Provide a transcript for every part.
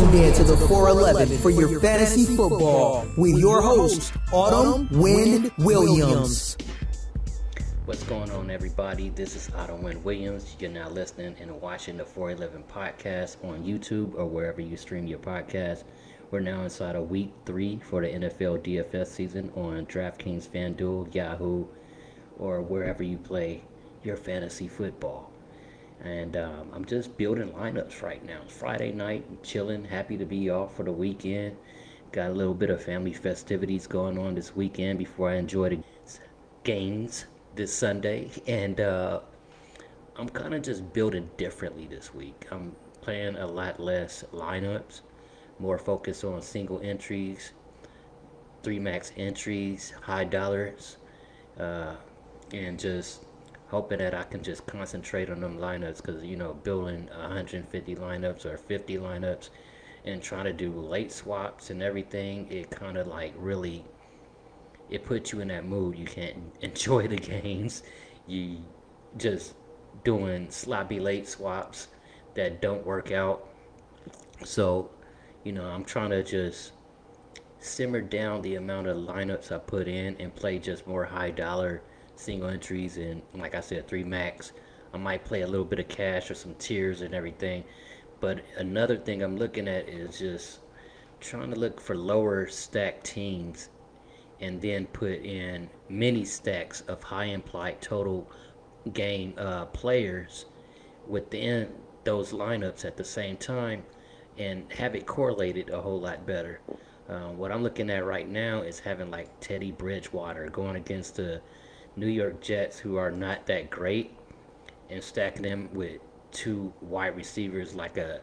tuned in to the 411 for your fantasy football with your host, Autumn Wind Williams. What's going on, everybody? This is Autumn Wind Williams. You're now listening and watching the 411 podcast on YouTube or wherever you stream your podcast. We're now inside of week 3 for the NFL DFS season on Draftkings, Fanduel, Yahoo, or wherever you play your fantasy football. And I'm just building lineups right now. It's Friday night, I'm chilling, happy to be off for the weekend. Got a little bit of family festivities going on this weekend before I enjoy the games this Sunday. And I'm kind of just building differently this week. I'm playing a lot less lineups, more focus on single entries, 3 max entries, high dollars, and just hoping that I can just concentrate on them lineups, because building 150 lineups or 50 lineups and trying to do late swaps and everything, it kind of like really, it puts you in that mood. You can't enjoy the games. You just doing sloppy late swaps that don't work out. So I'm trying to just simmer down the amount of lineups I put in and play just more high dollar single entries, and like I said, 3 max. I might play a little bit of cash or some tiers and everything. But another thing I'm looking at is just trying to look for lower stack teams and then put in mini stacks of high implied total game players within those lineups at the same time and have it correlated a whole lot better. What I'm looking at right now is having like Teddy Bridgewater going against the New York Jets, who are not that great, and stacking them with 2 wide receivers like a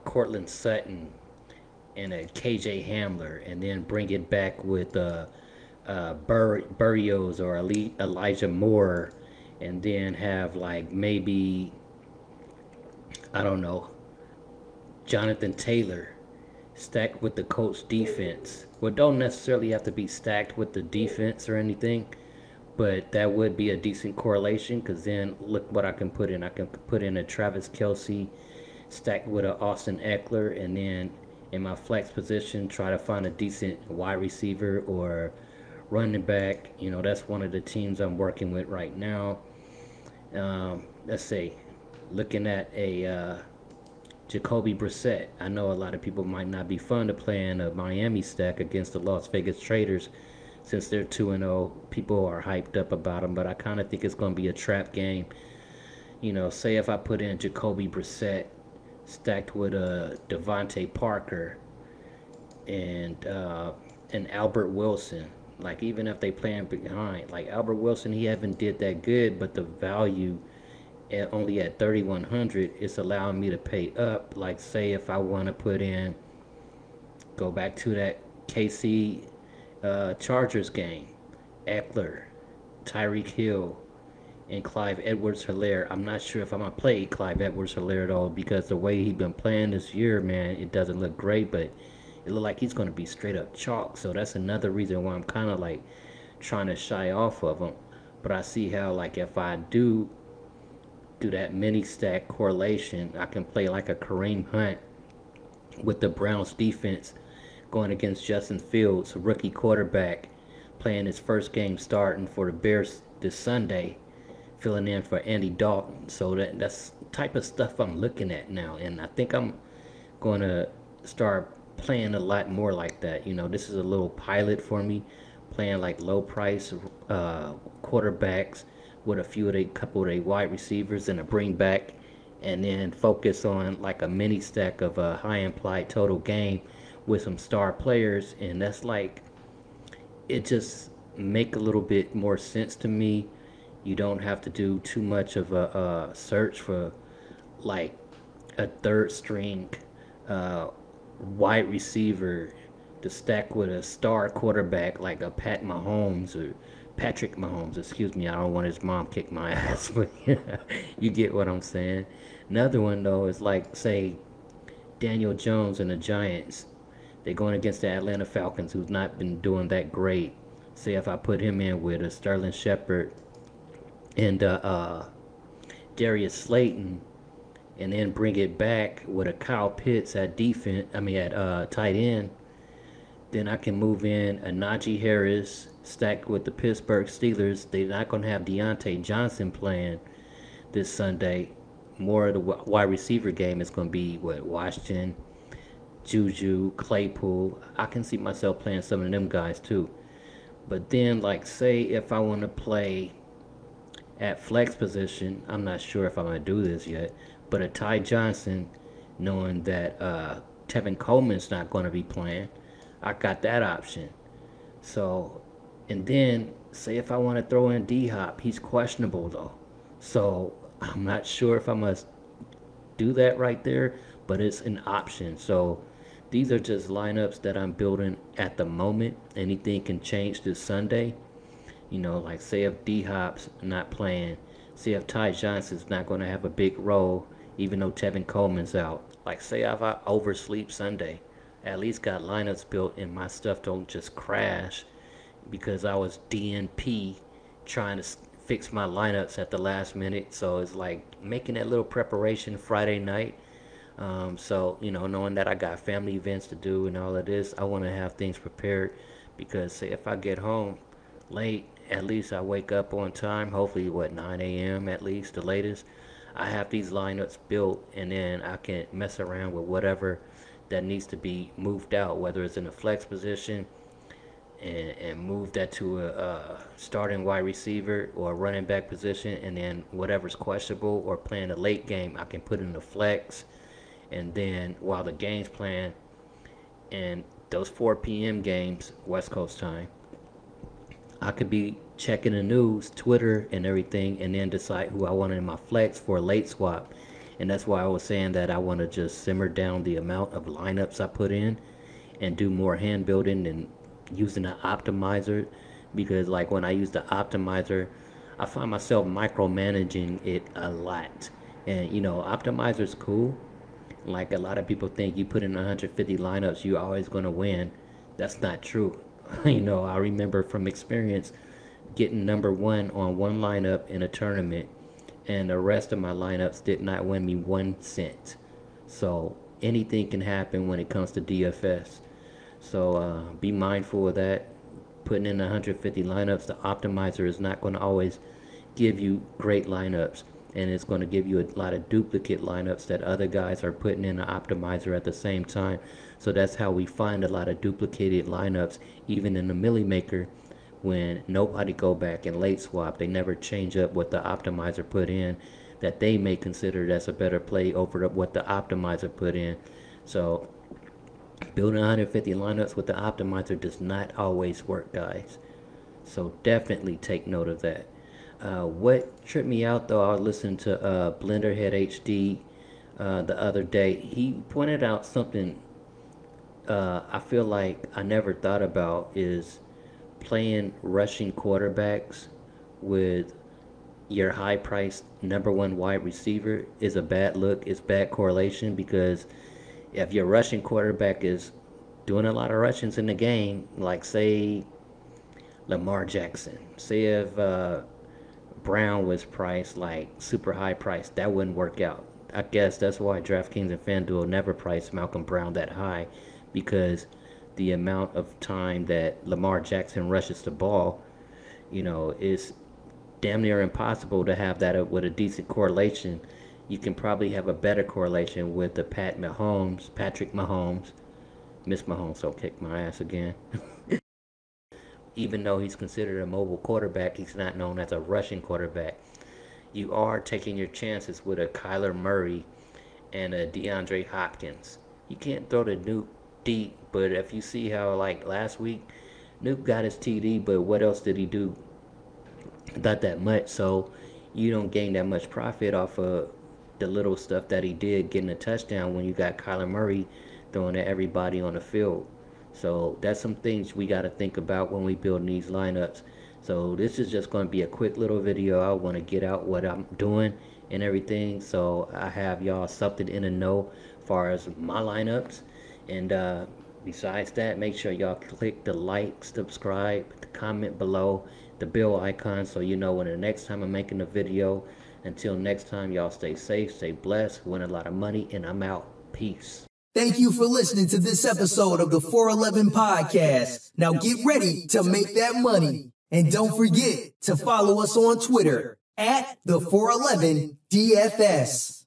Cortland Sutton and a KJ Hamler, and then bring it back with Burrios or Elijah Moore, and then have like maybe, I don't know, Jonathan Taylor stacked with the Colts defense. Well, don't necessarily have to be stacked with the defense or anything, but that would be a decent correlation, because then look what I can put in. I can put in a Travis Kelce stacked with an Austin Eckler, and then in my flex position try to find a decent wide receiver or running back. That's one of the teams I'm working with right now. Let's say, looking at a Jacoby Brissett. I know a lot of people might not be fond of playing a Miami stack against the Las Vegas Traders, since they're 2-0, people are hyped up about them, but I kind of think it's going to be a trap game. Say if I put in Jacoby Brissett stacked with a Devontae Parker and Albert Wilson, like even if they playing behind, like Albert Wilson, he haven't did that good, but the value only at 3,100 is allowing me to pay up. Like say if I want to go back to that KC Chargers game, Eckler, Tyreek Hill, and Clyde Edwards-Helaire. I'm not sure if I'm going to play Clyde Edwards-Helaire at all, because the way he's been playing this year, man, it doesn't look great, but it looks like he's going to be straight up chalk. So that's another reason why I'm kind of like trying to shy off of him. But I see how, like, if I do that mini stack correlation, I can play like a Kareem Hunt with the Browns defense going against Justin Fields, a rookie quarterback, playing his first game starting for the Bears this Sunday, filling in for Andy Dalton. So that's the type of stuff I'm looking at now, and I think I'm going to start playing a lot more like that. This is a little pilot for me, playing like low price quarterbacks with a couple of wide receivers and a bring back, and then focus on like a mini stack of a high implied total game with some star players. And that's like, it just make a little bit more sense to me. You don't have to do too much of a search for like a third string wide receiver to stack with a star quarterback like a Patrick Mahomes, excuse me. I don't want his mom kick my ass, but you get what I'm saying. Another one though is like, say, Daniel Jones and the Giants. They're going against the Atlanta Falcons, who's not been doing that great. Say if I put him in with a Sterling Shepard and Darius Slayton and then bring it back with a Kyle Pitts at defense. I mean at tight end. Then I can move in a Najee Harris stacked with the Pittsburgh Steelers. They're not going to have Deontay Johnson playing this Sunday. More of the wide receiver game is going to be what, Washington, Juju, Claypool. I can see myself playing some of them guys too. But then, like, say if I want to play at flex position, I'm not sure if I'm going to do this yet, but a Ty Johnson, knowing that Tevin Coleman's not going to be playing, I got that option. So, and then, say if I want to throw in D-Hop, he's questionable though. So, I'm not sure if I must do that right there, but it's an option. So, these are just lineups that I'm building at the moment. Anything can change this Sunday. You know, like say if D-Hop's not playing, say if Ty Johnson's not going to have a big role, even though Tevin Coleman's out. Like say if I oversleep Sunday, at least got lineups built and my stuff don't just crash because I was DNP trying to fix my lineups at the last minute. So it's like making that little preparation Friday night. So, you know, knowing that I got family events to do and all of this, I want to have things prepared because say if I get home late, at least I wake up on time, hopefully what, 9 a.m. at least, the latest. I have these lineups built and then I can mess around with whatever that needs to be moved out, whether it's in a flex position and move that to a starting wide receiver or a running back position, and then whatever's questionable or playing a late game, I can put in the flex. And then while the game's playing, and those 4 p.m. games, West Coast time, I could be checking the news, Twitter, and everything, and then decide who I wanted in my flex for a late swap. And that's why I was saying that I want to just simmer down the amount of lineups I put in and do more hand building and using the optimizer, because like when I use the optimizer, I find myself micromanaging it a lot. And you know, optimizer's cool. Like a lot of people think you put in 150 lineups, you're always going to win. That's not true. You know, I remember from experience getting number one on one lineup in a tournament, and the rest of my lineups did not win me 1 cent. So anything can happen when it comes to DFS. So be mindful of that. Putting in 150 lineups, the optimizer is not going to always give you great lineups, and it's going to give you a lot of duplicate lineups that other guys are putting in the optimizer at the same time. So that's how we find a lot of duplicated lineups, even in the Millie Maker, when nobody go back and late swap. They never change up what the optimizer put in that they may consider that's a better play over what the optimizer put in. So building 150 lineups with the optimizer does not always work, guys. So definitely take note of that. What tripped me out though, I was listening to Blenderhead HD the other day. He pointed out something I feel like I never thought about, is playing rushing quarterbacks with your high priced number one wide receiver is a bad look. It's bad correlation, because if your rushing quarterback is doing a lot of rushings in the game, like say Lamar Jackson, say if Brown was priced like super high price, that wouldn't work out. I guess that's why Draftkings and Fanduel never priced Malcolm Brown that high, because the amount of time that Lamar Jackson rushes the ball, you know, is damn near impossible to have that with a decent correlation. You can probably have a better correlation with the Patrick Mahomes. Miss Mahomes will kick my ass again. Even though he's considered a mobile quarterback, he's not known as a rushing quarterback. You are taking your chances with a Kyler Murray and a DeAndre Hopkins. You can't throw the Nuke deep, but if you see how like last week, Nuke got his TD, but what else did he do? Not that much, so you don't gain that much profit off of the little stuff that he did, getting a touchdown, when you got Kyler Murray throwing at everybody on the field. So that's some things we got to think about when we build these lineups. So this is just going to be a quick little video. I want to get out what I'm doing and everything, so I have y'all something in the know as far as my lineups. And besides that, make sure y'all click the like, subscribe, the comment below, the bell icon, so you know when the next time I'm making a video Until next time, y'all stay safe, stay blessed, win a lot of money, and I'm out. Peace. Thank you for listening to this episode of the 411 Podcast. Now get ready to make that money. And don't forget to follow us on Twitter at the 411 DFS.